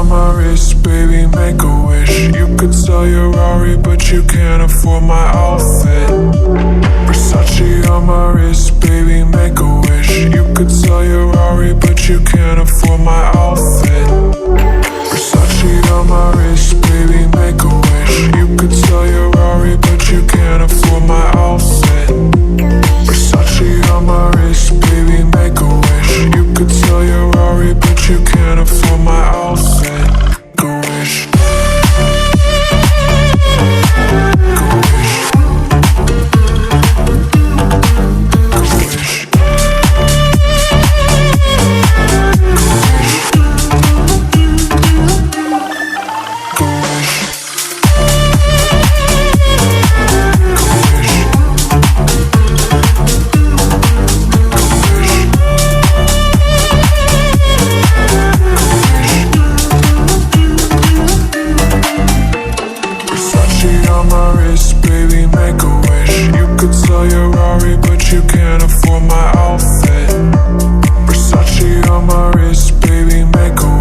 on my wrist, baby, make a wish. You could sell your Rari, but you can't afford my outfit. Versace on my wrist, baby, make a wish. You could sell your Rari, but you can't afford my outfit. Versace on my wrist, baby, make a wish. You could sell your Rari, but you can't afford my outfit. Versace on my wrist, baby, make a wish. You could sell your Rari, but you can't afford my outfit. Go wish. Go wish. Go wish. Go wish. On my wrist, baby, make a wish. You could sell your Rari, but you can't afford my outfit. Versace on my wrist, baby, make a